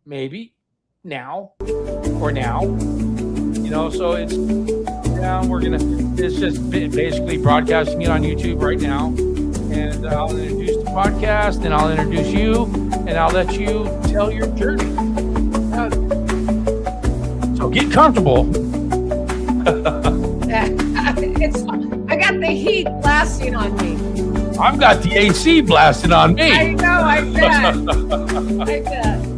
maybe now or now. So it's now it's just basically broadcasting it on YouTube right now. And I'll introduce the podcast, and I'll introduce you, and I'll let you tell your journey. So get comfortable. I got the heat blasting on me. I've got the AC blasting on me. I know, I bet. I bet.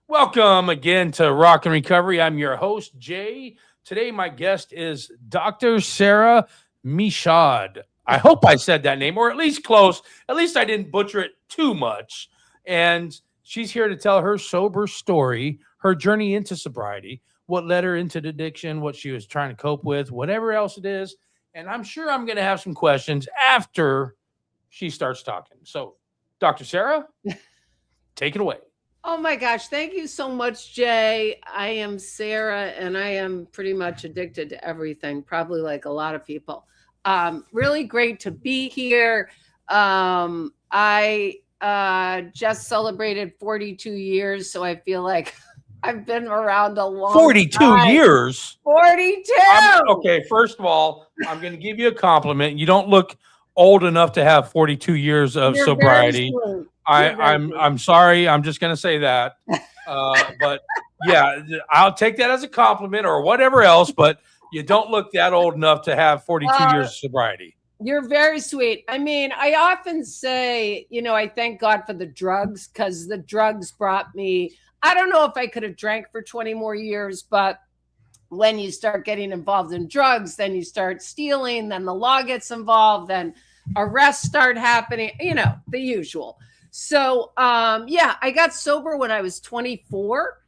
Welcome again to Rock and Recovery. I'm your host, Jay. Today, my guest is Dr. Sarah Michaud. I hope I said that name, or at least close. At least I didn't butcher it too much. And she's here to tell her sober story, her journey into sobriety, what led her into addiction, what she was trying to cope with, whatever else it is. And I'm sure I'm going to have some questions after she starts talking. So, Dr. Sarah, take it away. Oh my gosh, thank you so much, Jay. I am Sarah, and I am pretty much addicted to everything, probably like a lot of people. Really great to be here. I just celebrated 42 years, so I feel like I've been around a long 42 time. years? 42! Okay, first of all, I'm going to give you a compliment. You don't look old enough to have 42 years of You're sobriety. very sweet. I'm sorry. I'm just going to say that. But yeah, I'll take that as a compliment or whatever else. But you don't look that old enough to have 42 years of sobriety. You're very sweet. I mean, I often say, I thank God for the drugs, because the drugs brought me. I don't know if I could have drank for 20 more years, but when you start getting involved in drugs, then you start stealing, then the law gets involved, then arrests start happening, the usual. So, I got sober when I was 24,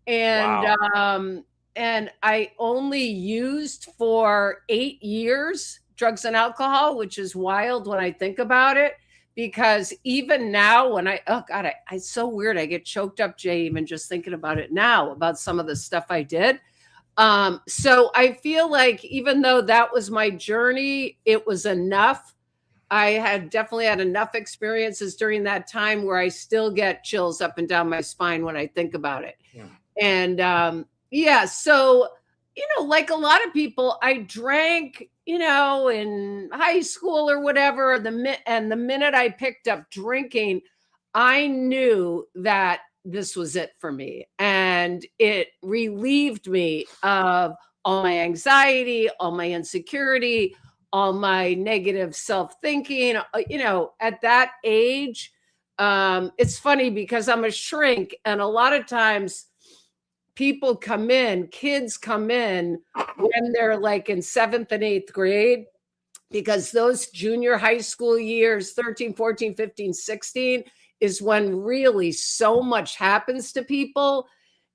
and Wow. and I only used for 8 years drugs and alcohol, which is wild when I think about it, because even now when it's so weird. I get choked up, Jay, even just thinking about it now, about some of the stuff I did. So I feel like even though that was my journey, it was enough. I had definitely had enough experiences during that time where I still get chills up and down my spine when I think about it. Yeah. And so, like a lot of people, I drank, in high school or whatever. The minute I picked up drinking, I knew that this was it for me. And it relieved me of all my anxiety, all my insecurity, all my negative self-thinking. At that age, it's funny because I'm a shrink, and a lot of times kids come in when they're like in 7th and 8th grade, because those junior high school years, 13, 14, 15, 16, is when really so much happens to people.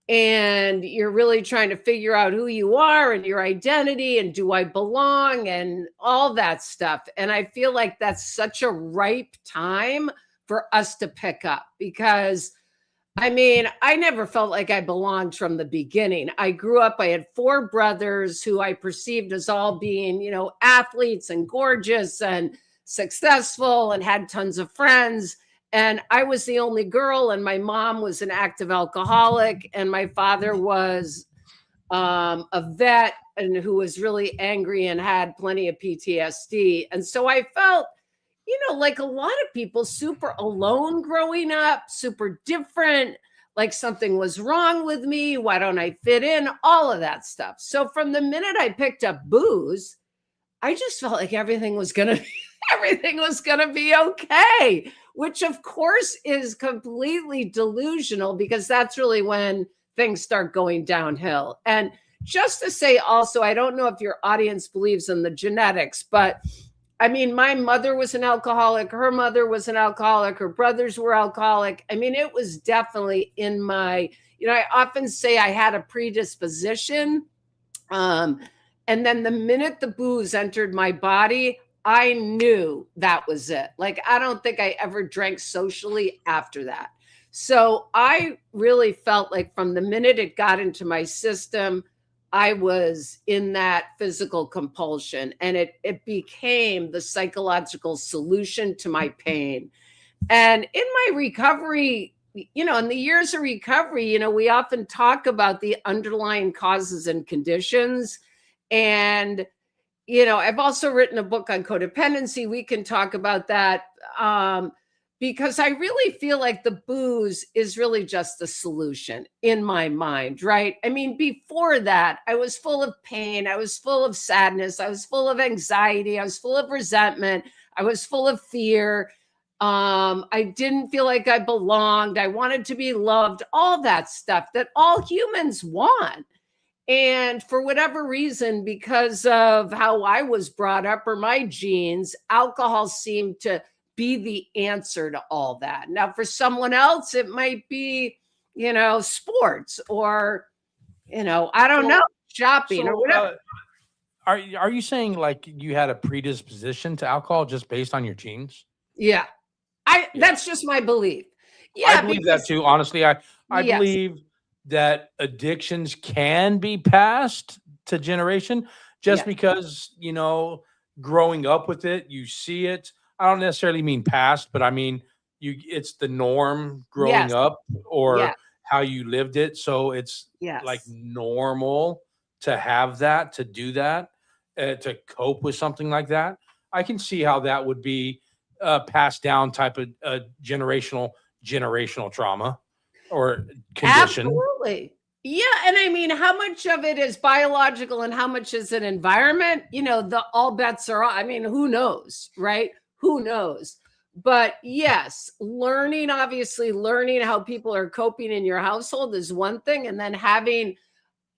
And you're really trying to figure out who you are and your identity and do I belong and all that stuff. And I feel like that's such a ripe time for us to pick up, because I mean, I never felt like I belonged from the beginning. I grew up, I had 4 brothers who I perceived as all being, athletes and gorgeous and successful and had tons of friends. And I was the only girl, and my mom was an active alcoholic, and my father was a vet and who was really angry and had plenty of PTSD. And so I felt, like a lot of people, super alone growing up, super different, like something was wrong with me. Why don't I fit in? All of that stuff. So from the minute I picked up booze, I just felt like everything was going to be okay, which of course is completely delusional, because that's really when things start going downhill. And just to say also, I don't know if your audience believes in the genetics, but I mean, my mother was an alcoholic. Her mother was an alcoholic. Her brothers were alcoholic. I mean, it was definitely in my, I often say I had a predisposition. And then the minute the booze entered my body, I knew that was it. Like, I don't think I ever drank socially after that. So I really felt like from the minute it got into my system, I was in that physical compulsion, and it became the psychological solution to my pain. And in my recovery, in the years of recovery, we often talk about the underlying causes and conditions. And, I've also written a book on codependency. We can talk about that. Because I really feel like the booze is really just the solution in my mind, right? I mean, before that, I was full of pain. I was full of sadness. I was full of anxiety. I was full of resentment. I was full of fear. I didn't feel like I belonged. I wanted to be loved, all that stuff that all humans want. And for whatever reason, because of how I was brought up or my genes, alcohol seemed to be the answer to all that. Now, for someone else, it might be, sports or, I don't know, shopping or whatever. Are you saying like you had a predisposition to alcohol just based on your genes? Yeah. That's just my belief. Yeah. I believe that too. Honestly, I Yes. believe that addictions can be passed to generation just because, growing up with it, you see it. I don't necessarily mean past, but I mean, it's the norm growing up or how you lived it. So it's like normal to have that, to do that, to cope with something like that. I can see how that would be passed down type of generational trauma or condition. Absolutely. Yeah. And I mean, how much of it is biological and how much is an environment? All bets are off. I mean, who knows, right? Who knows? But yes, obviously learning how people are coping in your household is one thing. And then having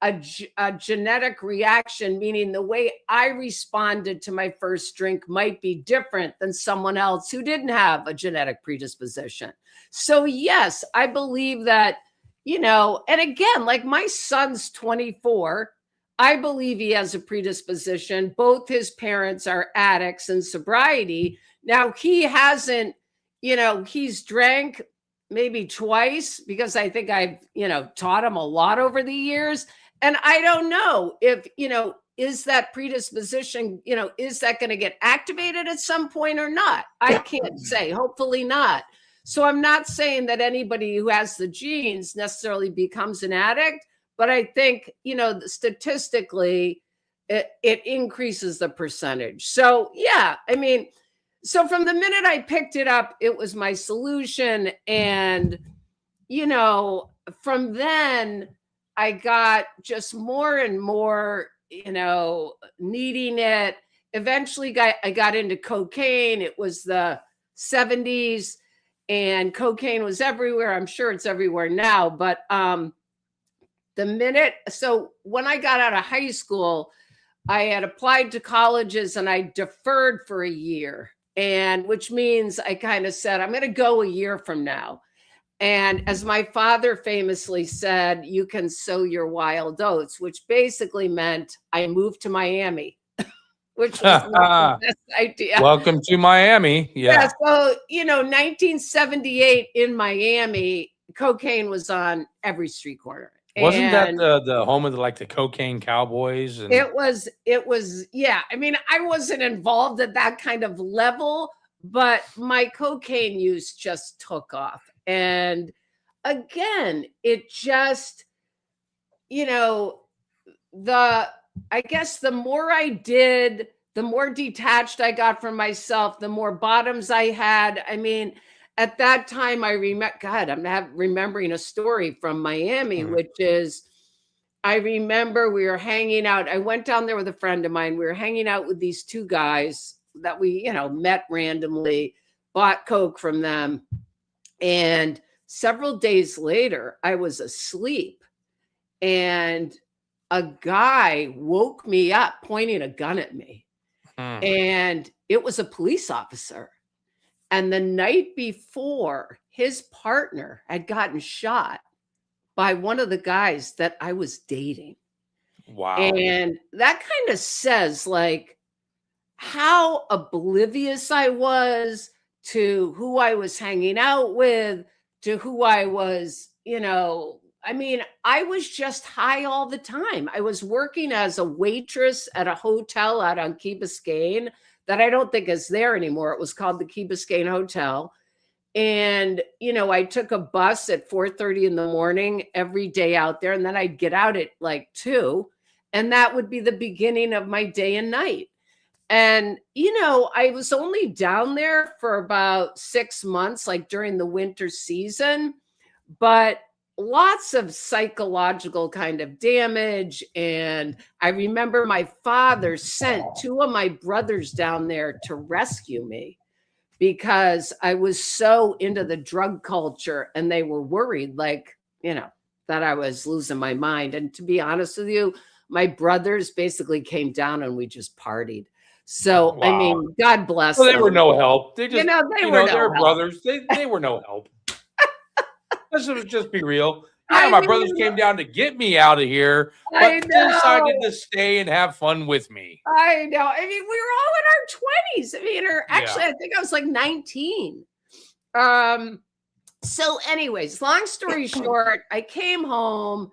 a genetic reaction, meaning the way I responded to my first drink might be different than someone else who didn't have a genetic predisposition. So yes, I believe that, and again, like my son's 24, I believe he has a predisposition. Both his parents are addicts in sobriety. Now he hasn't, he's drank maybe twice because I think I've, taught him a lot over the years. And I don't know if, is that predisposition, is that going to get activated at some point or not? I can't say, hopefully not. So I'm not saying that anybody who has the genes necessarily becomes an addict, but I think, statistically, it increases the percentage. So yeah, I mean, so from the minute I picked it up, it was my solution. And, from then I got just more and more, needing it. Eventually I got into cocaine. It was the 70s and cocaine was everywhere. I'm sure it's everywhere now, but so when I got out of high school, I had applied to colleges and I deferred for a year. And which means I kind of said, I'm going to go a year from now. And as my father famously said, you can sow your wild oats, which basically meant I moved to Miami, which was not the best idea. Welcome to Miami. Yeah. So, 1978 in Miami, cocaine was on every street corner. Wasn't that the home of the cocaine cowboys? And it was, yeah. I mean, I wasn't involved at that kind of level, but my cocaine use just took off. And again, it just, I guess the more I did, the more detached I got from myself, the more bottoms I had. I mean, at that time, I remember, God, I'm remembering a story from Miami, which is, I remember we were hanging out. I went down there with a friend of mine. We were hanging out with these two guys that we, met randomly, bought Coke from them. And several days later, I was asleep and a guy woke me up pointing a gun at me. And it was a police officer. And the night before, his partner had gotten shot by one of the guys that I was dating. Wow. And that kind of says how oblivious I was to who I was hanging out with, to who I was, I mean, I was just high all the time. I was working as a waitress at a hotel out on Key Biscayne that I don't think is there anymore. It was called the Key Biscayne Hotel. And, I took a bus at 4:30 in the morning every day out there. And then I'd get out at like 2. And that would be the beginning of my day and night. And, I was only down there for about 6 months, like during the winter season, but lots of psychological kind of damage. And I remember my father sent 2 of my brothers down there to rescue me because I was so into the drug culture and they were worried, like, that I was losing my mind. And to be honest with you, my brothers basically came down and we just partied. So, I Wow. mean, God bless Well, they them. were no help. They just, they were no they're help. brothers. They were no help. Let's just be real. I Yeah, my brothers mean, came down to get me out of here, I but decided know. to stay and have fun with me. I know. I mean, we were all in our 20s. I mean, or actually, Yeah. I think I was like 19. So anyways, long story short, I came home.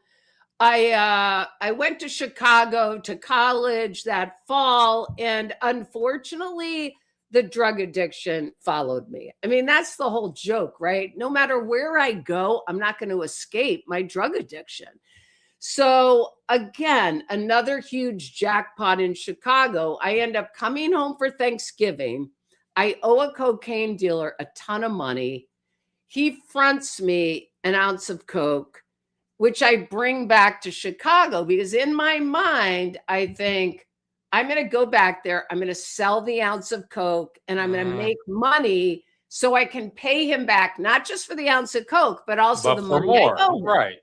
I went to Chicago to college that fall, and unfortunately, the drug addiction followed me. I mean, that's the whole joke, right? No matter where I go, I'm not going to escape my drug addiction. So again, another huge jackpot in Chicago. I end up coming home for Thanksgiving. I owe a cocaine dealer a ton of money. He fronts me an ounce of coke, which I bring back to Chicago because in my mind, I think I'm going to go back there. I'm going to sell the ounce of coke and I'm going to make money so I can pay him back, not just for the ounce of coke, but also the for money more. I owe him. Right.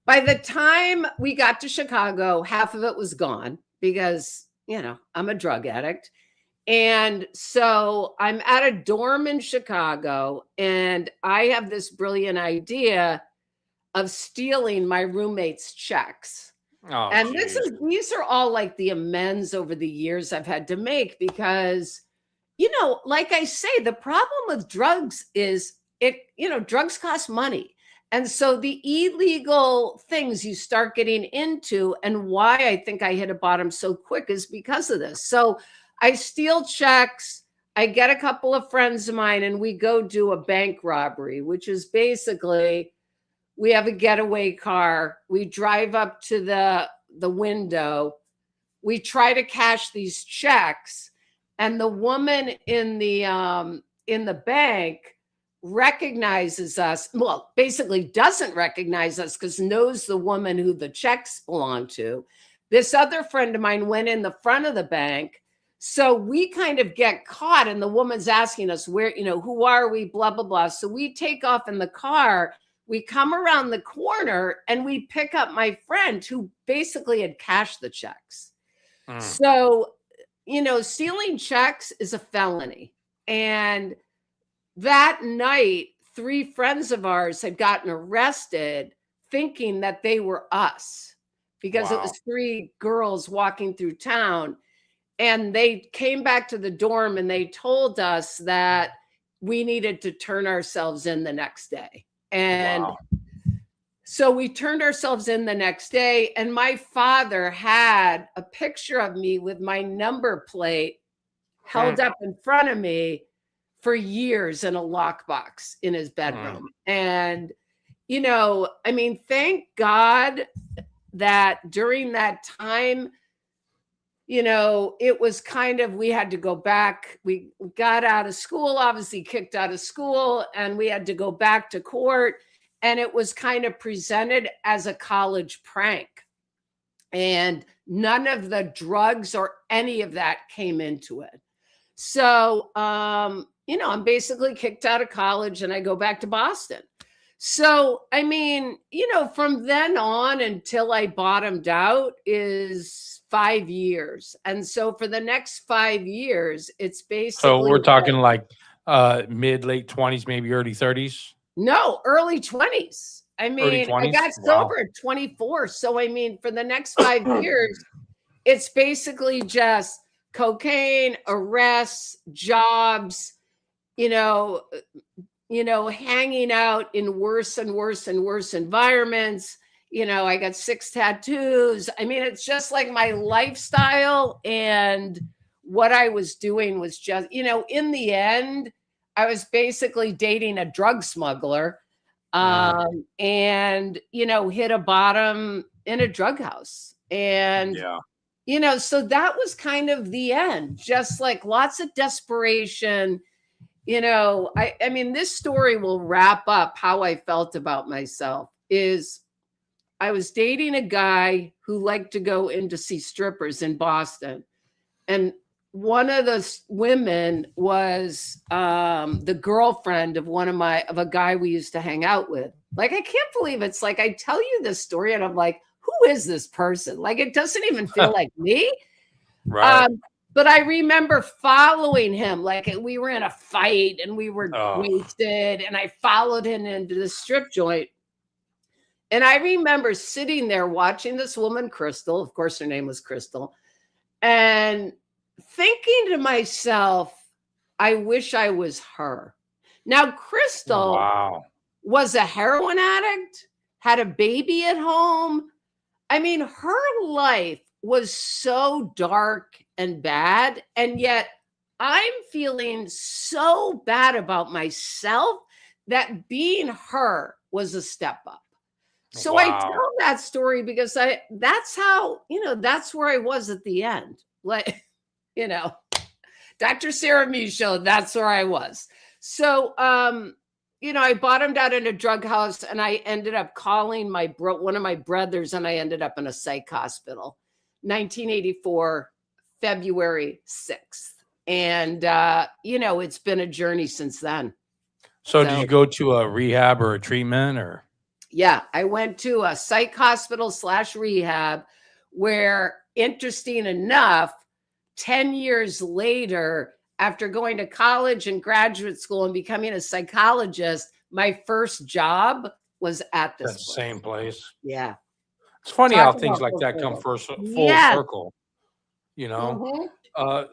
By the time we got to Chicago, half of it was gone because, I'm a drug addict. And so I'm at a dorm in Chicago and I have this brilliant idea of stealing my roommate's checks. Oh, and geez. these are all like the amends over the years I've had to make because, like I say, the problem with drugs is drugs cost money. And so the illegal things you start getting into and why I think I hit a bottom so quick is because of this. So I steal checks. I get a couple of friends of mine and we go do a bank robbery, which is basically we have a getaway car. We drive up to the window. We try to cash these checks. And the woman in the bank recognizes us. Well, basically doesn't recognize us because knows the woman who the checks belong to. This other friend of mine went in the front of the bank. So we kind of get caught and the woman's asking us where, who are we, blah, blah, blah. So we take off in the car. We come around the corner and we pick up my friend who basically had cashed the checks. So, stealing checks is a felony. And that night, 3 friends of ours had gotten arrested thinking that they were us because it was 3 girls walking through town. And they came back to the dorm and they told us that we needed to turn ourselves in the next day. And so we turned ourselves in the next day. And my father had a picture of me with my number plate held up in front of me for years in a lockbox in his bedroom. And, thank God that during that time, it was kind of, we had to go back. We got out of school, obviously kicked out of school, and we had to go back to court. And it was kind of presented as a college prank. And none of the drugs or any of that came into it. So, I'm basically kicked out of college and I go back to Boston. So, from then on until I bottomed out is 5 years. And so for the next 5 years, it's basically. So we're talking like mid, late 20s, maybe early 30s? No, early 20s. I got sober at 24. So, for the next 5 years, it's basically just cocaine, arrests, jobs, hanging out in worse and worse and worse environments. I got 6 tattoos. It's just like my lifestyle and what I was doing was just, in the end, I was basically dating a drug smuggler, and, hit a bottom in a drug house. And, Yeah. so that was kind of the end, just like lots of desperation. I mean, this story will wrap up how I felt about myself. Is I was dating a guy who liked to go in to see strippers in Boston. And one of the women was the girlfriend of of a guy we used to hang out with. Like, I can't believe it's like I tell you this story and I'm like, who is this person? Like, it doesn't even feel like me. Right. But I remember following him. Like, we were in a fight and we were Oh, wasted, and I followed him into the strip joint. And I remember sitting there watching this woman, Crystal. Of course, her name was Crystal. And thinking to myself, I wish I was her. Now, Crystal wow. was a heroin addict, had a baby at home. I mean, her life was so dark and bad. And yet I'm feeling so bad about myself that being her was a step up. So I Wow. tell that story because that's how, that's where I was at the end. Like, Dr. Sarah Michaud, that's where I was. So, I bottomed out in a drug house, and I ended up calling one of my brothers, and I ended up in a psych hospital, 1984, February 6th. And, it's been a journey since then. So did you go to a rehab or a treatment or? Yeah, I went to a psych hospital / rehab where, interesting enough, 10 years later, after going to college and graduate school and becoming a psychologist, my first job was at this place. Same place. Yeah. It's funny Talk how about things like that come fulfillment. full Yes. circle, Mhm.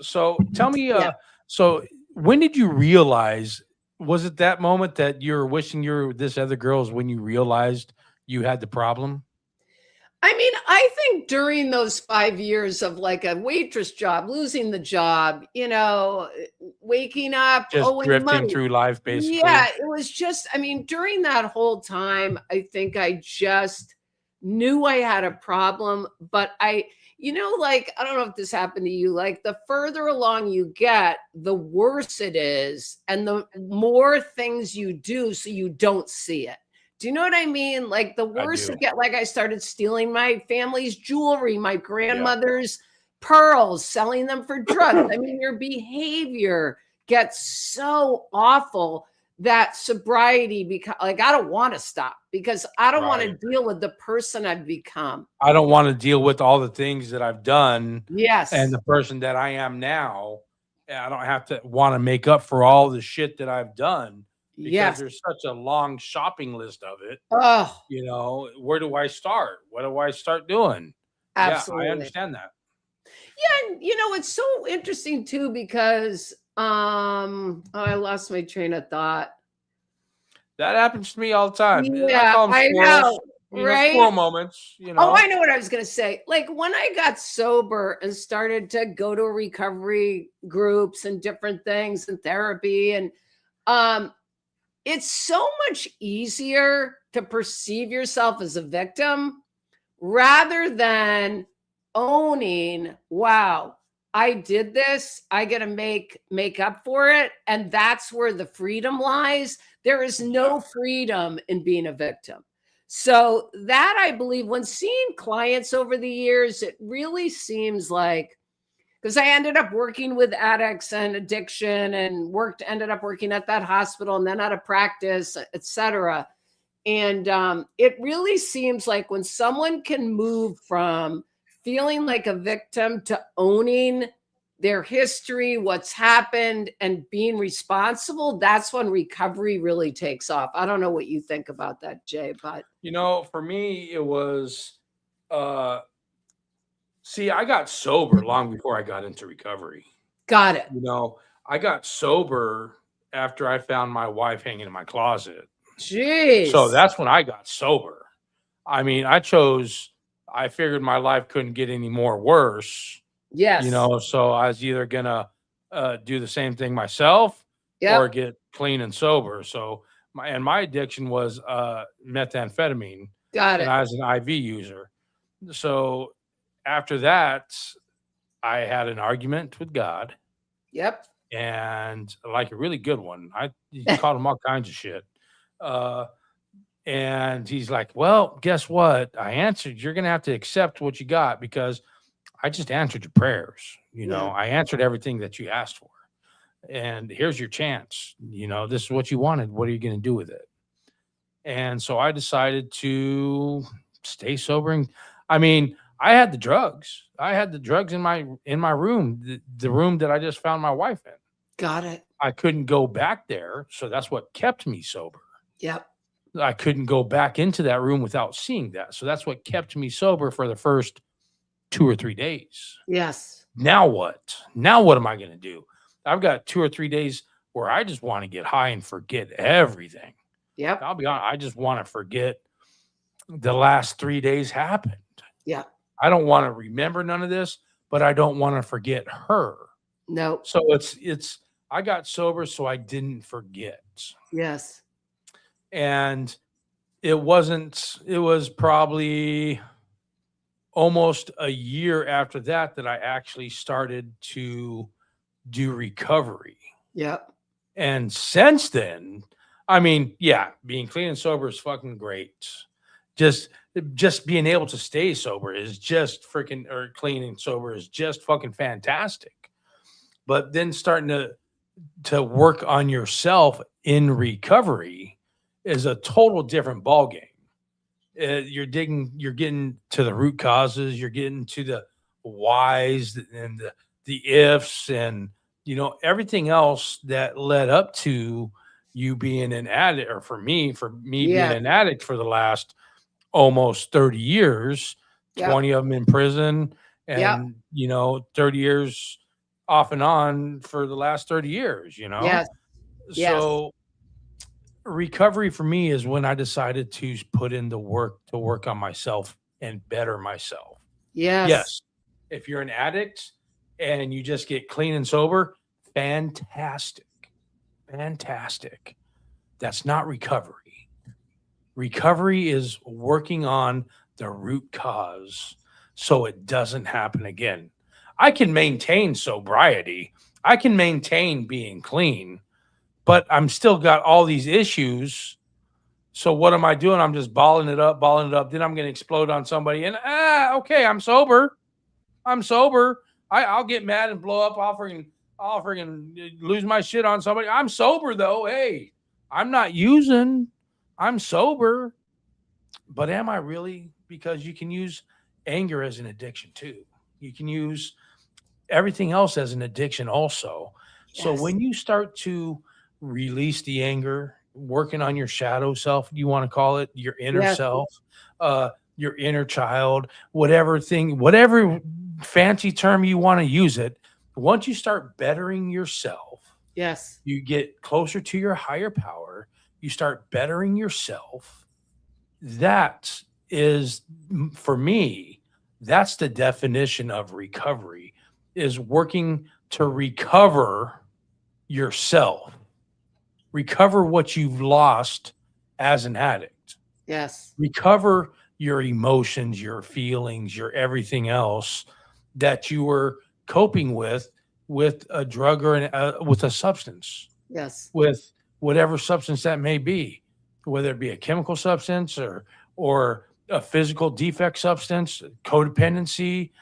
So tell me, Yeah. so when did you realize, was it that moment that you're wishing you were this other girl's when you realized you had the problem? I mean, I think during those 5 years of like a waitress job, losing the job, waking up, Just owing drifting money. through life, Yeah, basically. it was just, I mean, during that whole time, I think I just knew I had a problem, but like, I don't know if this happened to you, like the further along you get, the worse it is, and the more things you do so you don't see it. Do you know what I mean? Like the I worse do. it get, like I started stealing my family's jewelry, my Yeah. grandmother's pearls, selling them for drugs. I mean, your behavior gets so awful that sobriety like I don't want to stop because I don't want to Right. deal with the person I've become. I don't want to deal with all the things that I've done Yes. and the person that I am now. And I don't have to want to make up for all the shit that I've done because Yes. there's such a long shopping list of it. Oh, Where do I start? What do I start doing? absolutely. Yeah, I understand that. Yeah, and it's so interesting too because I lost my train of thought. That happens to me all the time. I Yeah, call them I squirrels. know, right? Squirrel moments. Oh, I know what I was going to say. Like when I got sober and started to go to recovery groups and different things and therapy, and it's so much easier to perceive yourself as a victim rather than owning, wow, I did this, I got to make up for it, and that's where the freedom lies. There is no freedom in being a victim. So that, I believe, when seeing clients over the years, it really seems like, because I ended up working with addicts and addiction and ended up working at that hospital and then out of practice, etc. And it really seems like when someone can move from feeling like a victim to owning their history, what's happened, and being responsible, that's when recovery really takes off. I don't know what you think about that, Jay, but For me, it was see, I got sober long before I got into recovery. got it. I got sober after I found my wife hanging in my closet. Jeez. So that's when I got sober. I mean, I figured my life couldn't get any more worse. Yes. So I was either gonna do the same thing myself or Yep. get clean and sober. So my addiction was methamphetamine, Got and it. I was an IV user. So after that, I had an argument with God, Yep. and like a really good one. I called him all kinds of shit. Uh, and he's like, "Well, guess what? I answered. You're gonna have to accept what you got because I just answered your prayers. Yeah. I answered everything that you asked for, and here's your chance. This is what you wanted. What are you gonna do with it?" And so I decided to stay sober. And I mean, I had the drugs. I had the drugs in my room, the room that I just found my wife in. Got it. I couldn't go back there, so that's what kept me sober. Yep. I couldn't go back into that room without seeing that. So that's what kept me sober for the first 2 or 3 days. Yes. Now what? Now what am I going to do? I've got 2 or 3 days where I just want to get high and forget everything. Yep. I'll be honest, I just want to forget the last 3 days happened. Yeah. I don't want to remember none of this, but I don't want to forget her. No. So it's I got sober so I didn't forget. Yes. And it was probably almost a year after that I actually started to do recovery. Yep. And since then, I mean, yeah, being clean and sober is fucking great. Just being able to stay sober is just freaking, or clean and sober is just fucking fantastic. But then starting to work on yourself in recovery is a total different ballgame. You're getting to the root causes, you're getting to the whys and the ifs, and everything else that led up to you being an addict, or for me being Yeah. an addict for the last almost 30 years, Yep. 20 of them in prison, Yep. and 30 years off and on for the last 30 years. Yes. Yes. So recovery for me is when I decided to put in the work to work on myself and better myself. Yes. Yes, if you're an addict and you just get clean and sober, fantastic. Fantastic. That's not recovery. Recovery is working on the root cause so it doesn't happen again. I can maintain sobriety. I can maintain being clean, but I'm still got all these issues. So what am I doing? I'm just balling it up. Then I'm going to explode on somebody. And okay, I'm sober. I'll get mad and blow up. I'll freaking lose my shit on somebody. I'm sober though. Hey, I'm not using. I'm sober. But am I really? Because you can use anger as an addiction too. You can use everything else as an addiction also. So Yes. when you start to release the anger, working on your shadow self, you want to call it, your inner Yes. self, your inner child, whatever fancy term you want to use it. Once you start bettering yourself, Yes. you get closer to your higher power, you start bettering yourself. That is, for me, that's the definition of recovery, is working to recover yourself, recover what you've lost as an addict, Yes. recover your emotions, your feelings, your everything else that you were coping with a drug or with a substance, Yes. with whatever substance that may be, whether it be a chemical substance or a physical defect substance, codependency,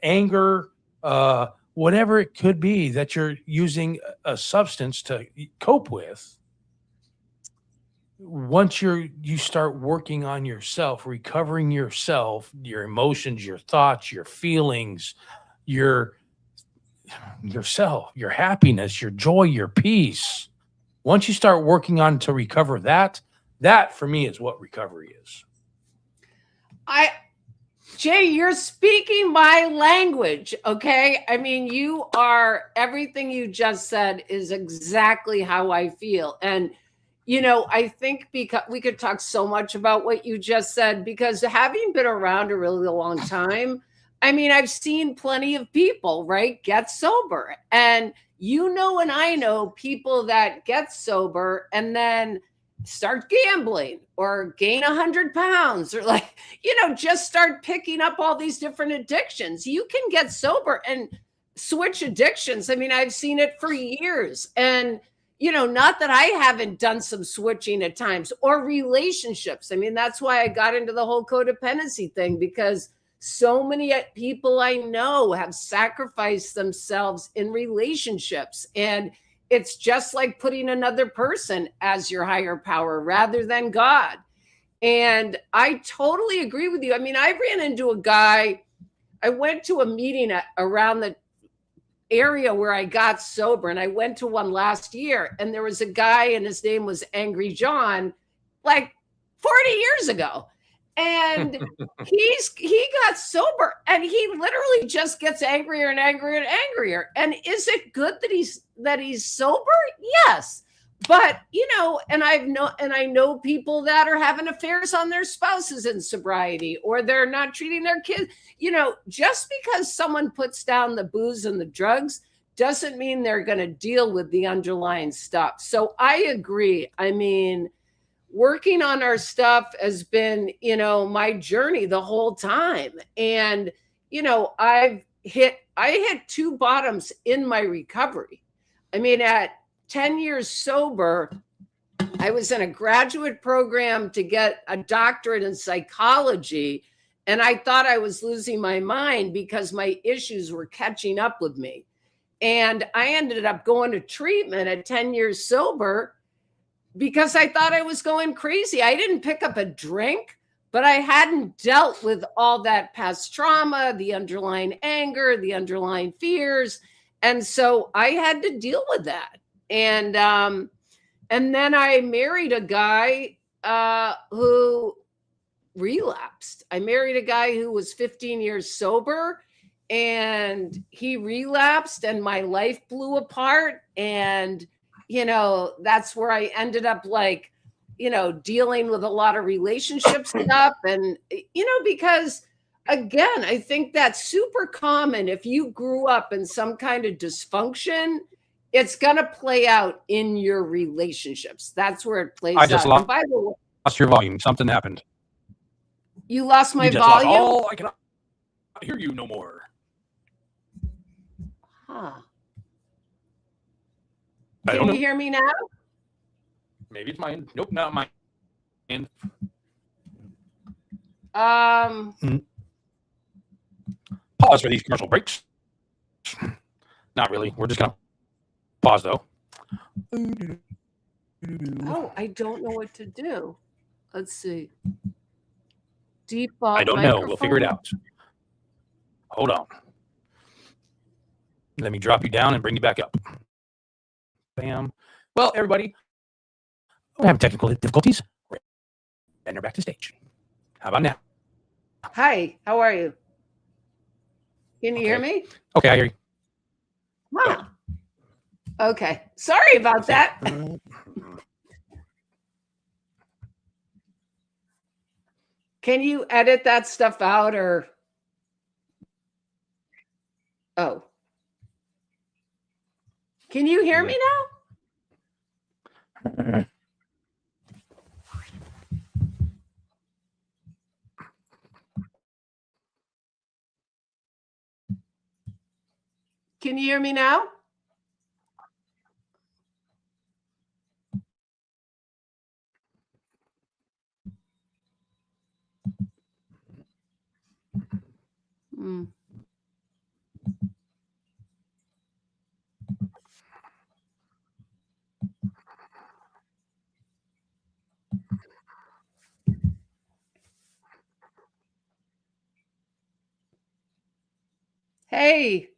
anger, whatever it could be that you're using a substance to cope with. Once you start working on yourself, recovering yourself, your emotions, your thoughts, your feelings, yourself, your happiness, your joy, your peace. Once you start working on to recover that for me is what recovery is. Jay, you're speaking my language, okay? I mean, everything you just said is exactly how I feel. And, I think because we could talk so much about what you just said, because having been around a really long time, I mean, I've seen plenty of people, right, get sober. And and I know people that get sober and then start gambling or gain 100 pounds or just start picking up all these different addictions. You can get sober and switch addictions. I mean, I've seen it for years. And, not that I haven't done some switching at times, or relationships. I mean, that's why I got into the whole codependency thing, because so many people I know have sacrificed themselves in relationships. And it's just like putting another person as your higher power rather than God. And I totally agree with you. I mean, I ran into a guy, I went to a meeting around the area where I got sober, and I went to one last year, and there was a guy, and his name was Angry John, like 40 years ago. And he got sober, and he literally just gets angrier and angrier and angrier. And is it good that he's sober? Yes. But and I know people that are having affairs on their spouses in sobriety, or they're not treating their kids. Just because someone puts down the booze and the drugs doesn't mean they're going to deal with the underlying stuff. So I agree. I mean, working on our stuff has been, my journey the whole time. And, I hit 2 bottoms in my recovery. I mean, at 10 years sober, I was in a graduate program to get a doctorate in psychology. And I thought I was losing my mind because my issues were catching up with me. And I ended up going to treatment at 10 years sober because I thought I was going crazy. I didn't pick up a drink, but I hadn't dealt with all that past trauma, the underlying anger, the underlying fears. And so I had to deal with that. And then I married a guy who relapsed. I married a guy who was 15 years sober, and he relapsed, and my life blew apart. And that's where I ended up dealing with a lot of relationship stuff. And, because again, I think that's super common. If you grew up in some kind of dysfunction, it's going to play out in your relationships. That's where it plays out. I just lost your volume. Something happened. You lost my volume? I cannot hear you no more. Huh. Can you hear me now? Maybe it's mine. Nope, not mine. Pause for these commercial breaks. Not really. We're just gonna pause though. Oh, I don't know what to do. Let's see. Default. I don't know. We'll figure it out. Hold on. Let me drop you down and bring you back up. Bam. Well, everybody, we're having technical difficulties. And they're back to stage. How about now? Hi, how are you? Can you hear me? Okay, I hear you. Huh. Okay. Sorry about that. Can you edit that stuff out or? Oh. Can you hear me now? Can you hear me now? Hey.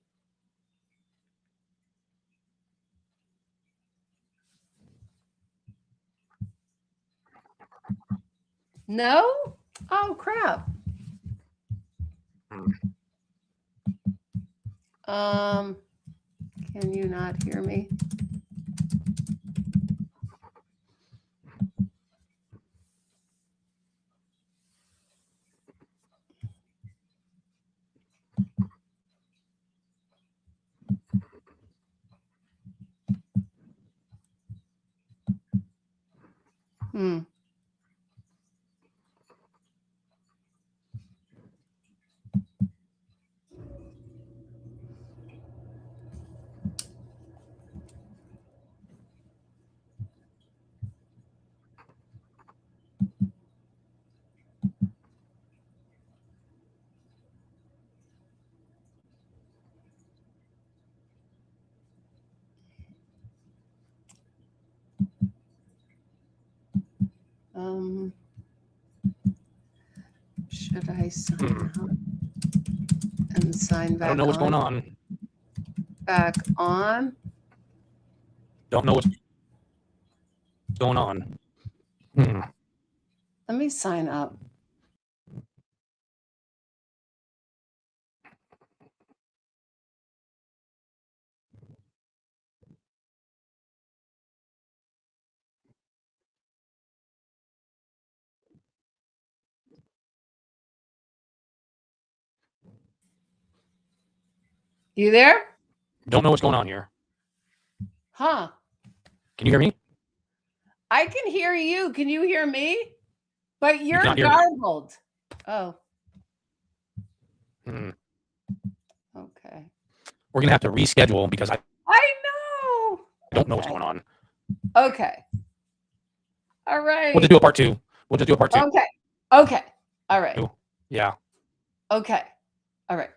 No? Oh, crap. Can you not hear me? Hmm. Should I sign out and sign back I don't know what's going on. Back on. Don't know what's going on. Hmm. Let me sign up. You there? Don't know what's going on here. Huh. Can you hear me? I can hear you. Can you hear me? But you're cannot hear me. garbled. Oh, Hmm. okay. We're gonna have to reschedule because I know. don't know what's going on. Okay. All right. We'll just do a part two. We'll just do a part two. Okay. Okay. All right. Yeah. Okay. All right.